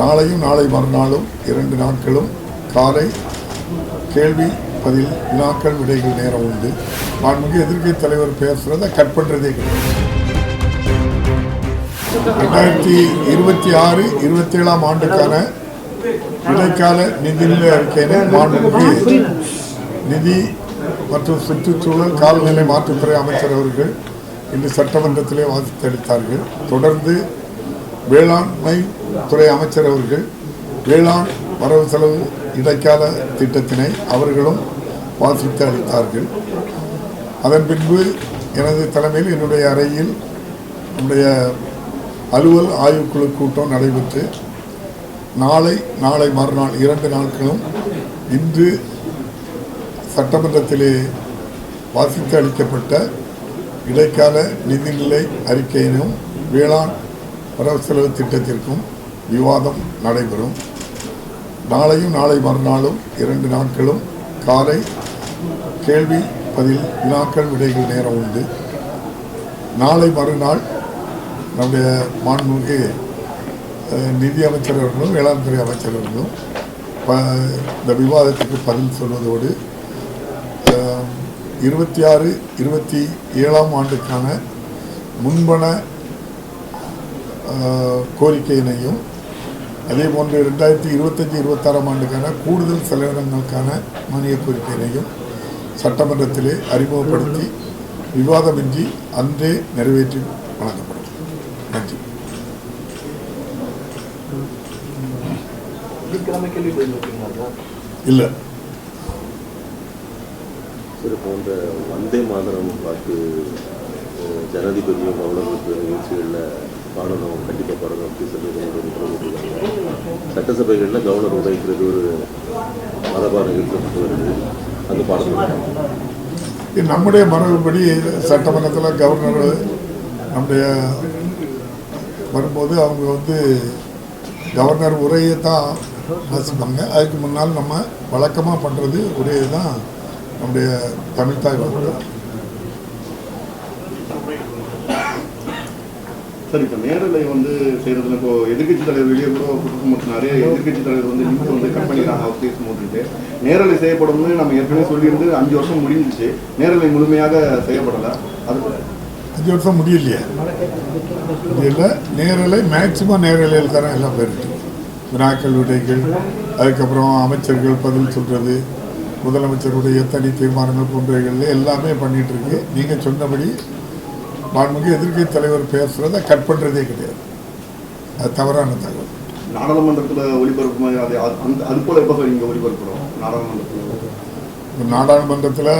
நாளையும் நாளை மறுநாளும் 2 நாட்களும் காலை கேள்வி பதில் வினாக்கள் விடைகள் நேரம் உண்டு. மாண்புமிகு எதிர்க்கட்சி தலைவர் பேசுகிறத கட் பண்ணுறதே கிடையாது. 2026-27 ஆண்டுக்கான இடைக்கால நிதிநிலை அறிக்கையினை மாண்புமிகு நிதி மற்றும் சுற்றுச்சூழல் காலநிலை மாற்றுத்துறை அமைச்சர் அவர்கள் இன்று சட்டமன்றத்திலே வாசித்து அளித்தார்கள். தொடர்ந்து வேளாண்மை துறை அமைச்சர் அவர்கள் வேளாண் வரவு செலவு இடைக்கால திட்டத்தினை அவர்களும் வாசித்து அளித்தார்கள். அதன் பின்பு எனது தலைமையில் என்னுடைய அறையில் நம்முடைய அலுவல் ஆய்வுக்குழு கூட்டம் நடைபெற்று நாளை மறுநாள் 2 நாட்களும் இன்று சட்டமன்றத்திலே வாசித்து அளிக்கப்பட்ட இடைக்கால நிதிநிலை அறிக்கையினும் வேளாண் வரவு செலவு திட்டத்திற்கும் விவாதம் நடைபெறும். நாளையும் நாளை மறுநாளும் 2 நாட்களும் காலை கேள்வி பதில் வினாக்கள் விடைகள் நேரம் உண்டு. நாளை மறுநாள் நம்முடைய மாண்புமிகு நிதி அமைச்சர் அவர்களும் வேளாண் துறை அமைச்சர் அவர்களும் இந்த விவாதத்துக்கு பதில் சொல்வதோடு 26-27 ஆண்டுக்கான முன்பண கோரிக்கையினையும் அதே போன்று 2025-26 ஆண்டுக்கான கூடுதல் செலவினங்களுக்கான மானிய கோரிக்கையினையும் சட்டமன்றத்திலே அறிமுகப்படுத்தி விவாதமின்றி அன்றே நிறைவேற்றி வழங்கப்படும். நன்றி. இல்லை போன்ற வந்தே மாதரம் பார்த்து ஜனாதிபதியும் கவர்னர் நிகழ்ச்சிகளில் காணணும், கண்டிப்பாக பாருங்க அப்படி சொல்லி சட்டசபைகளில் கவர்னர் உரைக்கிறது ஒரு மரபான நிகழ்ச்சி வருது. அந்த பாடம் நம்முடைய மரபுப்படி சட்டமன்றத்தில் கவர்னர் நம்முடைய வரும்போது அவங்க கவர்னர் உரையை தான் வாசிப்பாங்க. அதுக்கு முன்னால் நம்ம வழக்கமாக பண்ணுறது உரையை தான் நம்முடைய தமிழ்தாய் வாழ்க்கை. சார், இப்போ நேரலை செய்கிறதுல இப்போ எதிர்கட்சி தலைவர் வெளியே கூட குற்றம் நிறைய எதிர்கட்சி தலைவர் லிங்க் கட் பண்ணிடுறாங்க. அவர் பேசும்போது நேரலை செய்யப்படும்னு நம்ம ஏற்கனவே சொல்லியிருந்து 5 வருஷம் முடிஞ்சிச்சு. நேரலை முழுமையாக செய்யப்படலை. அது 5 வருஷம் முடியலையே. இல்லை, நேரலை மேக்சிமம் நேரலையில் தர எல்லாம் போயிருக்கு. வினாக்கள் விடைகள், அதுக்கப்புறம் அமைச்சர்கள் பதில் சொல்கிறது, முதலமைச்சருடைய தனி தீர்மானங்கள் போன்றவைகள் எல்லாமே பண்ணிட்டு இருக்கு. நீங்கள் சொன்னபடி மாண்புமிகு எதிர்க்கட்சி தலைவர் பேசுகிறத கட் பண்ணுறதே கிடையாது. அது தவறான தகவல். நாடாளுமன்றத்தில் ஒளிபரப்பு அது போல எப்போ இங்கே ஒளிபரப்புறோம்? நாடாளுமன்றத்தில்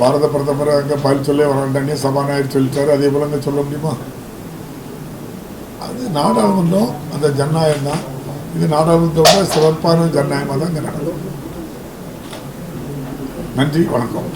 பாரத பிரதமர் அங்கே பதில் சொல்லே வராண்டானே சபாநாயகர் சொல்லிட்டாரு. அதே போல் அங்கே சொல்ல முடியுமா? அது நாடாளுமன்றம் அந்த ஜனநாயகம் தான். இது நாடாளுமன்றத்தோட சிறப்பான ஜனநாயகமாக தான் இங்கே நடக்கும். நன்றி, வணக்கம்.